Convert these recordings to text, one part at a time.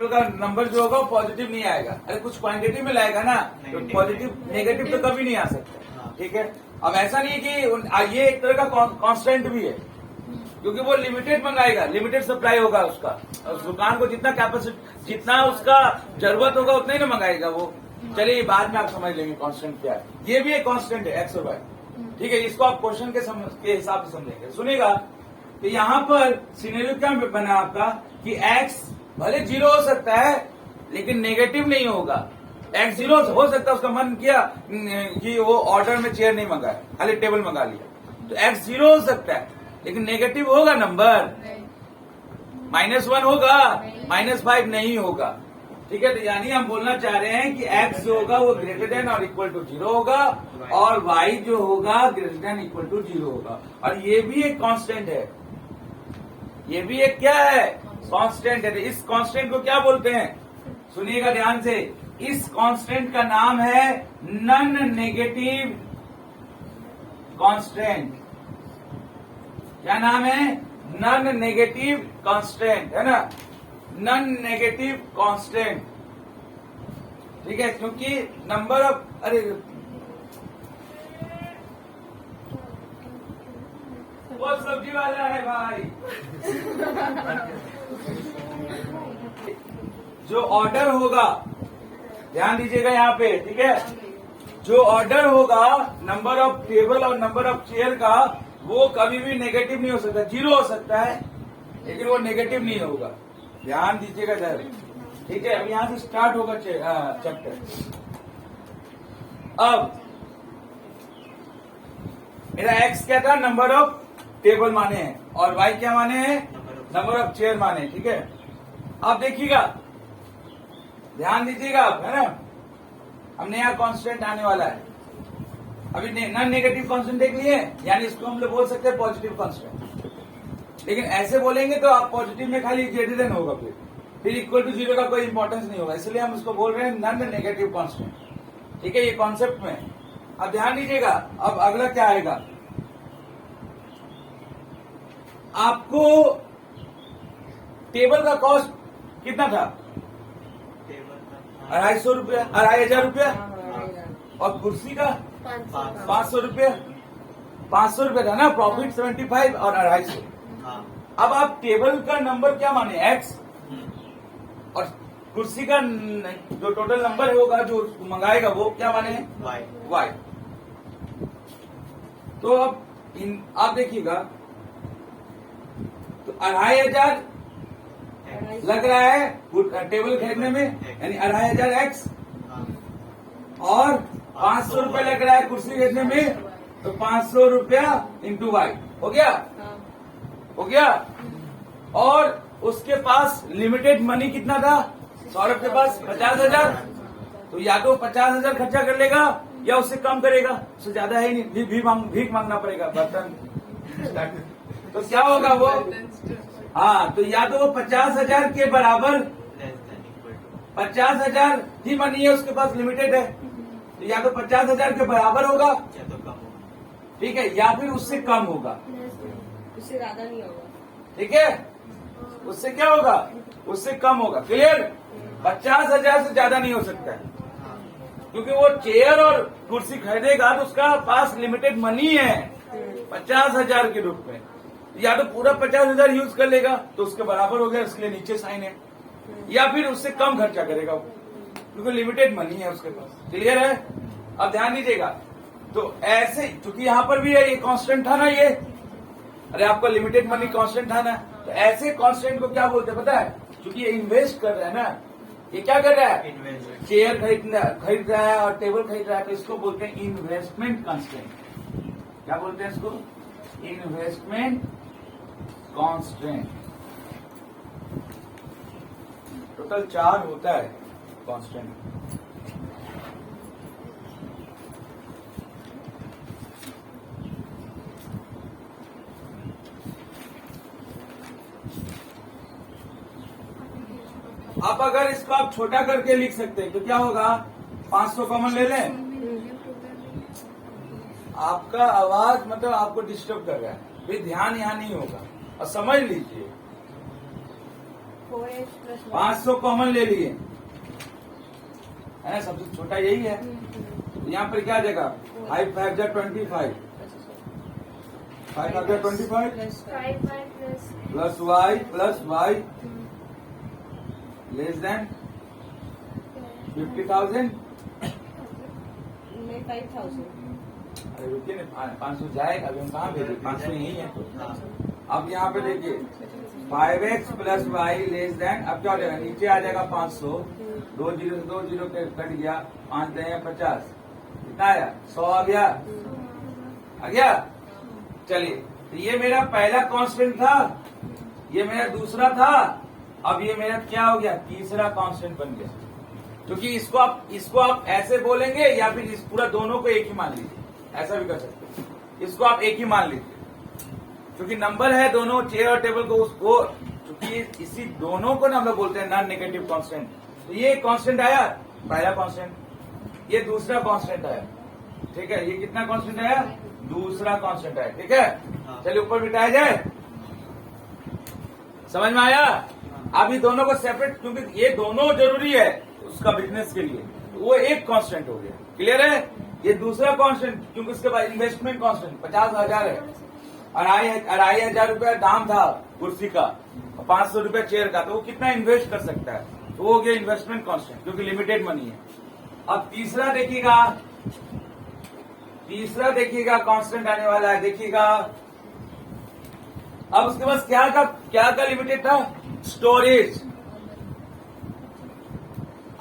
का नंबर जो होगा पॉजिटिव नहीं आएगा। अरे कुछ क्वांटिटी में लाएगा ना, तो पॉजिटिव नेगेटिव तो कभी नहीं आ सकता। ठीक है, अब ऐसा नहीं है कि ये एक तरह का कांस्टेंट भी है, क्योंकि वो लिमिटेड मंगाएगा, लिमिटेड सप्लाई होगा उसका। उस दुकान को जितना कैपेसिटी, जितना उसका जरूरत होगा उतना ही ना मंगाएगा वो। चलिए बाद में आप समझ लेंगे कांस्टेंट क्या है। ये भी एक कांस्टेंट है एक्स और वाई। ठीक है, इसको आप क्वेश्चन के हिसाब से समझेंगे। सुनिएगा, तो यहाँ पर सिनेरियो क्या बना आपका कि एक्स भले 0 हो सकता है लेकिन नेगेटिव नहीं होगा। एक्स 0 हो सकता है, उसका मन किया कि वो ऑर्डर में चेयर नहीं मंगाया, खाली टेबल मंगा लिया, तो एक्स 0 हो सकता है लेकिन नेगेटिव होगा नंबर, -1 होगा, -5 नहीं होगा। ठीक है, तो यानी हम बोलना चाह रहे हैं कि x जो होगा वो ग्रेटर देन और इक्वल टू 0 होगा और y जो होगा ग्रेटर देन इक्वल टू 0 होगा। और ये भी एक कांस्टेंट है, ये भी एक क्या है, कांस्टेंट है। तो इस कांस्टेंट को क्या बोलते हैं, सुनिएगा ध्यान से, इस कांस्टेंट का नाम है नॉन नेगेटिव कांस्टेंट। क्या नाम है, नॉन नेगेटिव कांस्टेंट, है ना, नॉन नेगेटिव कांस्टेंट। ठीक है, क्योंकि नंबर ऑफ, अरे वो सब्जी वाला है भाई। जो ऑर्डर होगा, ध्यान दीजिएगा यहाँ पे, ठीक है, जो ऑर्डर होगा नंबर ऑफ टेबल और नंबर ऑफ चेयर का, वो कभी भी नेगेटिव नहीं हो सकता। 0 हो सकता है लेकिन वो नेगेटिव नहीं होगा। ध्यान दीजिएगा इधर। ठीक है, अब यहां से स्टार्ट होगा चैप्टर। अब मेरा एक्स क्या था, नंबर ऑफ टेबल माने हैं, और वाई क्या माने हैं, नंबर ऑफ चेयर माने। ठीक है, अब देखिएगा, ध्यान दीजिएगा आप, है ना, अब नया कांस्टेंट आने वाला है। अभी नॉन नेगेटिव कांस्टेंट देख लिए, यानी इसको हम लोग बोल सकते हैं पॉजिटिव कांस्टेंट। लेकिन ऐसे बोलेंगे तो आप पॉजिटिव में खाली ग्रेटर देन होगा, फिर इक्वल टू 0 का कोई इंपॉर्टेंस नहीं होगा, इसलिए हम उसको बोल रहे हैं नॉन नेगेटिव कांस्टेंट। ठीक है, ये कॉन्सेप्ट में। अब ध्यान दीजिएगा, अब अगला क्या आएगा, आपको टेबल का कॉस्ट कितना था, 250 रुपया, 2500 रुपया, और कुर्सी का 500 रुपया, 500 रुपया था ना, प्रॉफिट 75 और 250। अब आप टेबल का नंबर क्या माने, x, और कुर्सी का जो टोटल नंबर होगा जो मंगाएगा वो क्या माने, y। तो अब आप देखिएगा, तो 2500 लग रहा है टेबल खरीदने में, यानी 2500 x, और 500 रुपया लग रहा है कुर्सी खरीदने में, तो 500 रुपया इंटू वाई हो गया, हो गया। और उसके पास लिमिटेड मनी कितना था, सौरभ के पास 50,000, तो या तो 50,000 खर्चा कर लेगा या उससे कम करेगा, उससे ज्यादा है ही नहीं, भीख मांगना पड़ेगा बर्तन। तो क्या होगा वो, हाँ, तो या तो वो 50,000 के बराबर, 50,000 ही मनी है उसके पास, लिमिटेड है, तो या तो 50,000 के बराबर होगा, ठीक है, या फिर उससे कम होगा, उससे ज्यादा नहीं होगा। ठीक है, उससे क्या होगा, उससे कम होगा। क्लियर, 50,000 से ज्यादा नहीं हो सकता है, क्योंकि वो चेयर और कुर्सी खरीदेगा तो उसका पास लिमिटेड मनी है 50,000 के रूप में, या तो पूरा 50,000 यूज कर लेगा तो उसके बराबर हो गया, इसके लिए नीचे साइन है, या फिर उससे कम खर्चा करेगा क्योंकि लिमिटेड मनी है उसके पास। क्लियर है, अब ध्यान दीजिएगा। तो ऐसे, क्योंकि यहाँ पर भी है, ये कांस्टेंट था ना, ये, अरे आपका लिमिटेड मनी कांस्टेंट था ना, तो ऐसे कांस्टेंट को क्या बोलते हैं पता है, क्योंकि ये इन्वेस्ट कर रहा है ना, ये क्या कर रहा है, चेयर खरीद रहा है और टेबल खरीद रहा है, तो इसको बोलते हैं इन्वेस्टमेंट कांस्टेंट। क्या बोलते हैं इसको, इन्वेस्टमेंट कांस्टेंट। टोटल 4 होता है कांस्टेंट। अब अगर इसको आप छोटा करके लिख सकते हैं तो क्या होगा, 500 कॉमन ले लें। आपका आवाज मतलब आपको डिस्टर्ब कर रहा है, भी ध्यान यहाँ नहीं होगा, और समझ लीजिए 4x plus 500 कॉमन ले लिए, है ना, सबसे छोटा यही है। तो यहाँ पर क्या आ जाएगा, 5 5 जा 25, 5 5 जा 25 प्लस y लेस देन 50,000। नहीं 5,000। अरे रुकिए ना, 500 जाएगा, अभी हम कहाँ भेजे, 500 यही है। अब यहाँ पे देखिए 5x plus Y less than, अब क्या हो जाएगा, नीचे आ जाएगा 500, 2 जीरो से 2 जीरो कट गया, 5 दे 50, कितना आया, 100 आ गया, आ गया। चलिए, तो ये मेरा पहला कांस्टेंट था, ये मेरा दूसरा था, अब ये मेरा क्या हो गया, तीसरा कांस्टेंट बन गया। क्योंकि इसको आप ऐसे बोलेंगे या फिर इस पूरा दोनों को एक ही मान लीजिए, ऐसा भी कर सकते हैं। इसको आप एक ही मान लीजिए, क्योंकि नंबर है दोनों, चेयर और टेबल को, उसको क्योंकि इसी दोनों को ना हम लोग बोलते हैं नॉन नेगेटिव कांस्टेंट। तो ये कांस्टेंट आया, पहला कांस्टेंट, ये दूसरा कांस्टेंट आया, ठीक है। ये कितना कांस्टेंट आया, दूसरा कांस्टेंट आया, ठीक है। चलिए ऊपर बिठाया जाए, समझ में आया। अभी दोनों को सेपरेट, क्योंकि ये दोनों जरूरी है उसका बिजनेस के लिए, तो वो एक कांस्टेंट हो गया, क्लियर है। ये दूसरा कांस्टेंट, क्योंकि उसके बाद इन्वेस्टमेंट कांस्टेंट 50,000 है, 2,500 रुपया दाम था कुर्सी का, 500 रुपया चेयर का, तो वो कितना इन्वेस्ट कर सकता है, तो वो हो गया इन्वेस्टमेंट कांस्टेंट, क्योंकि लिमिटेड मनी है। अब तीसरा देखिएगा कांस्टेंट आने वाला है, देखिएगा। अब उसके पास क्या का लिमिटेड था, स्टोरेज।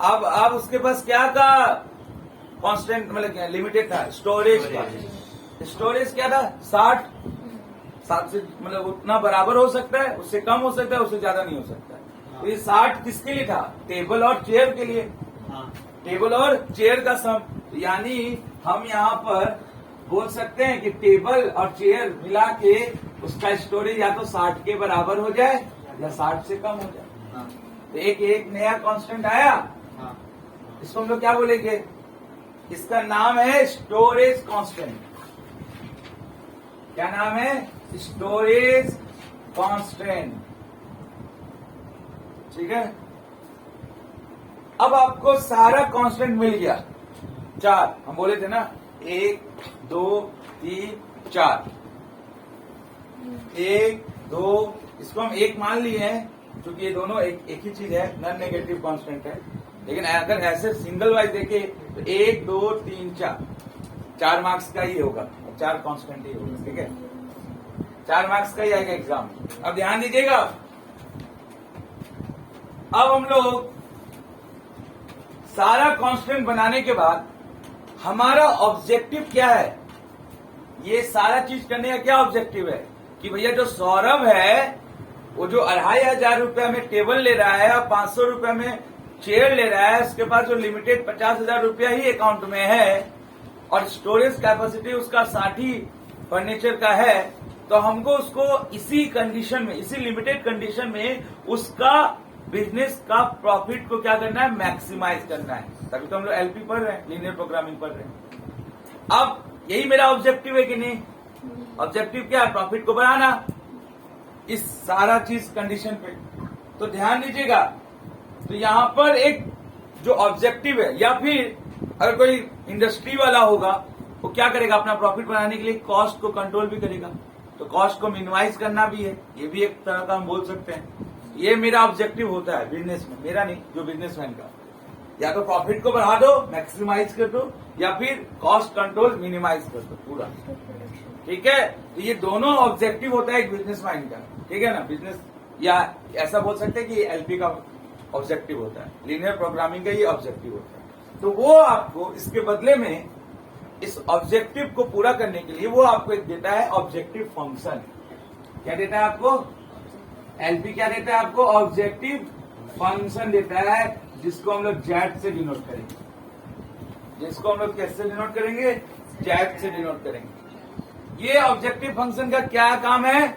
अब उसके पास क्या का कांस्टेंट, मतलब क्या लिमिटेड था, स्टोरेज का। स्टोरेज क्या था, 60 से, मतलब उतना बराबर हो सकता है, उससे कम हो सकता है, उससे ज्यादा नहीं हो सकता है। तो ये 60 किसके लिए था, टेबल और चेयर के लिए, टेबल और चेयर का सम। यानी हम यहाँ पर बोल सकते हैं कि टेबल और चेयर मिला के उसका स्टोरेज या तो 60 के बराबर हो जाए या 60 से कम हो जाए। तो एक नया कांस्टेंट आया, इसको हम लोग क्या बोलेंगे, इसका नाम है स्टोरेज कांस्टेंट। क्या नाम है, स्टोरेज कांस्टेंट, ठीक है। अब आपको सारा कांस्टेंट मिल गया, 4 हम बोले थे ना, 1 2 3 4, 1 2, इसको हम एक मान लिए हैं, क्योंकि ये दोनों एक ही चीज है, नॉन नेगेटिव कांस्टेंट है। लेकिन अगर ऐसे सिंगल वाइज देखे तो 1 2 3 4 मार्क्स का ही होगा, 4 कांस्टेंट ही होगा, ठीक है, 4 मार्क्स का ही आएगा एग्जाम। अब ध्यान दीजिएगा, अब हम लोग सारा कांस्टेंट बनाने के बाद हमारा ऑब्जेक्टिव क्या है, ये सारा चीज करने का क्या ऑब्जेक्टिव है, कि भैया जो सौरभ है वो जो 2,500 रुपया में टेबल ले रहा है और 500 रुपया में चेयर ले रहा है, उसके पास जो लिमिटेड 50,000 रुपया ही अकाउंट में है और स्टोरेज कैपेसिटी उसका 60 फर्नीचर का है, तो हमको उसको इसी कंडीशन में, इसी लिमिटेड कंडीशन में उसका बिजनेस का प्रॉफिट को क्या करना है, मैक्सिमाइज करना है। तभी तो हम लोग एलपी पढ़ रहे हैं, लीनियर प्रोग्रामिंग पढ़ रहे हैं। अब यही मेरा ऑब्जेक्टिव है कि नहीं, ऑब्जेक्टिव क्या है, प्रॉफिट को बढ़ाना, इस सारा चीज कंडीशन पे। तो ध्यान दीजिएगा, तो यहां पर एक जो ऑब्जेक्टिव है, या फिर अगर कोई इंडस्ट्री वाला होगा वो क्या करेगा, अपना प्रॉफिट बढ़ाने के लिए कॉस्ट को कंट्रोल भी करेगा, तो कॉस्ट को मिनिमाइज करना भी है, ये भी एक तरह का हम बोल सकते हैं। ये मेरा ऑब्जेक्टिव होता है बिजनेस में, मेरा नहीं, जो बिजनेसमैन का, या तो प्रॉफिट को बढ़ा दो, मैक्सिमाइज कर दो, या फिर कॉस्ट कंट्रोल मिनिमाइज कर दो पूरा, ठीक है। तो ये दोनों ऑब्जेक्टिव होता है एक बिजनेसमैन का, ठीक है ना, बिजनेस, या ऐसा बोल सकते हैं कि एलपी का ऑब्जेक्टिव होता है, लीनियर प्रोग्रामिंग का ये ऑब्जेक्टिव होता है। तो वो आपको इसके बदले में, इस ऑब्जेक्टिव को पूरा करने के लिए वो आपको एक देता है ऑब्जेक्टिव फंक्शन। क्या देता है आपको, एलपी क्या देता है आपको, ऑब्जेक्टिव फंक्शन देता है, जिसको हम लोग जेड से डिनोट करेंगे, जिसको हम लोग कैसे डिनोट करेंगे, जेड से डिनोट करेंगे। ये ऑब्जेक्टिव फंक्शन का क्या काम है,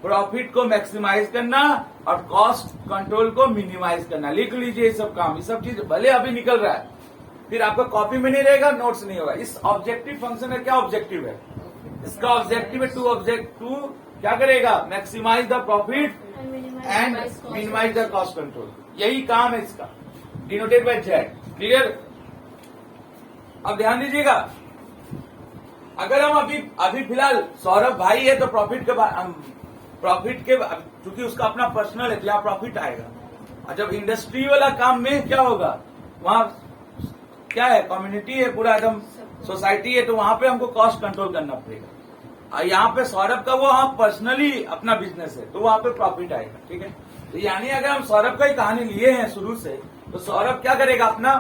प्रॉफिट को मैक्सिमाइज करना और कॉस्ट कंट्रोल को मिनिमाइज करना। लिख लीजिए ये सब काम, ये सब चीज भले अभी निकल रहा है, फिर आपका कॉपी में नहीं रहेगा, नोट्स नहीं होगा। इस ऑब्जेक्टिव फंक्शन का क्या ऑब्जेक्टिव है, इसका ऑब्जेक्टिव है टू क्या करेगा, maximize the profit and minimize the cost control. यही काम है इसका, डिनोटेड बाय जेड। क्लियर? अब ध्यान दीजिएगा, अगर हम अभी फिलहाल सौरभ भाई है तो प्रॉफिट के क्योंकि उसका अपना पर्सनल है तो यहाँ प्रॉफिट आएगा। और जब इंडस्ट्री वाला काम में क्या होगा, वहां क्या है, कम्युनिटी है, पूरा एकदम सोसाइटी है, तो वहां पे हमको कॉस्ट कंट्रोल करना पड़ेगा। और यहाँ पे सौरभ का वो हाँ पर्सनली अपना बिजनेस है तो वहां पे प्रॉफिट आएगा। ठीक है, तो यानी अगर हम सौरभ का ही कहानी लिए हैं शुरू से, तो सौरभ क्या करेगा, अपना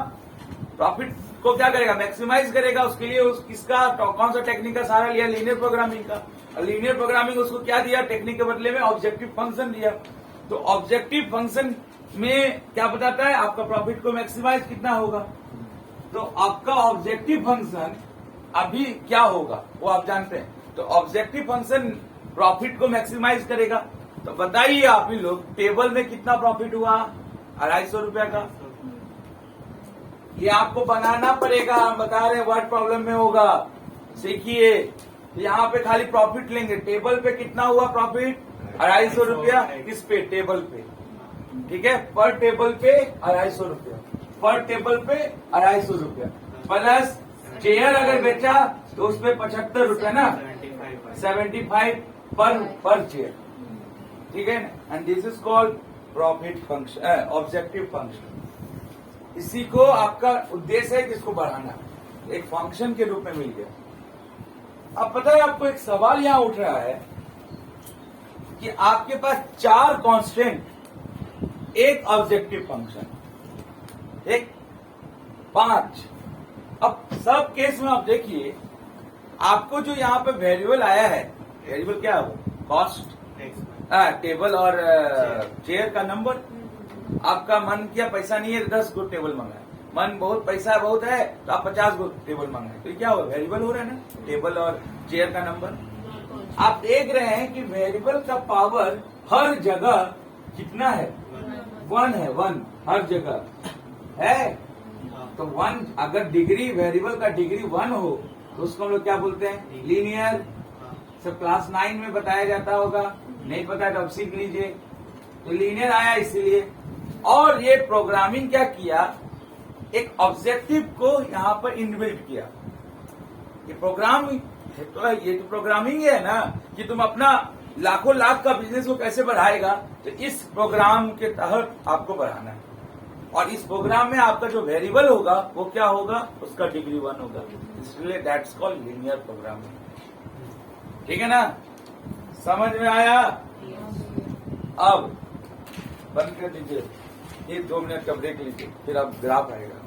प्रॉफिट को क्या करेगा, मैक्सिमाइज करेगा। उसके लिए किसका कौन सा टेक्निक का सहारा लिया, लीनियर प्रोग्रामिंग का। लीनियर प्रोग्रामिंग उसको क्या दिया, टेक्निक के बदले में ऑब्जेक्टिव फंक्शन दिया। तो ऑब्जेक्टिव फंक्शन में क्या बताता है, आपका प्रॉफिट को मैक्सिमाइज कितना होगा। तो आपका ऑब्जेक्टिव फंक्शन अभी क्या होगा वो आप जानते हैं। तो ऑब्जेक्टिव फंक्शन प्रॉफिट को मैक्सिमाइज करेगा। तो बताइए आप ही लोग, टेबल में कितना प्रॉफिट हुआ, 250 रुपया का। ये आपको बनाना पड़ेगा, हम बता रहे हैं वर्ड प्रॉब्लम में होगा, सीखिए। यहाँ पे खाली प्रॉफिट लेंगे, टेबल पे कितना हुआ प्रॉफिट, 250 रुपया। किस पे, टेबल पे। ठीक है, पर टेबल पे 250 रुपया, पर टेबल पे 250 रुपया, प्लस चेयर अगर बेचा तो उस पे 75 रुपया ना, 75 पर चेयर। ठीक है, and this is called profit function, objective function. इसी को आपका उद्देश्य है कि इसको बढ़ाना, एक फंक्शन के रूप में मिल गया। अब पता है आपको एक सवाल यहां उठ रहा है कि आपके पास 4 कांस्टेंट, एक ऑब्जेक्टिव फंक्शन, एक 5। अब सब केस में आप देखिए, आपको जो यहाँ पे वेरिएबल आया है, वेरिएबल क्या है वो, कॉस्ट, टेबल और चेयर का नंबर। आपका मन किया पैसा नहीं है 10 गो टेबल मंगाए, मन बहुत पैसा बहुत है तो आप 50 गो टेबल मंगाए, तो ये क्या हुआ, वेरिएबल हो रहा है ना, टेबल और चेयर का नंबर। आप देख रहे हैं कि वेरिएबल का पावर हर जगह कितना है, 1 है, 1 हर जगह है। तो 1 अगर डिग्री, वेरिएबल का डिग्री 1 हो तो उसको हम लोग क्या बोलते हैं, लीनियर। सब क्लास 9 में बताया जाता होगा, नहीं पता तो अब सीख लीजिए। तो लीनियर आया इसीलिए। और ये प्रोग्रामिंग क्या किया, एक ऑब्जेक्टिव को यहाँ पर इनबिल्ट किया। ये प्रोग्राम तो ये तो प्रोग्रामिंग है ना, कि तुम अपना लाखों लाख का बिजनेस को कैसे बढ़ाएगा, तो इस प्रोग्राम के तहत आपको बढ़ाना है। और इस प्रोग्राम में आपका जो वेरिएबल होगा वो क्या होगा, उसका डिग्री 1 होगा, इसलिए दैट्स कॉल्ड लीनियर प्रोग्रामिंग। ठीक है ना, समझ में आया। अब बंद कर दीजिए, ये 2 मिनट का ब्रेक लीजिए, फिर अब ग्राफ आएगा।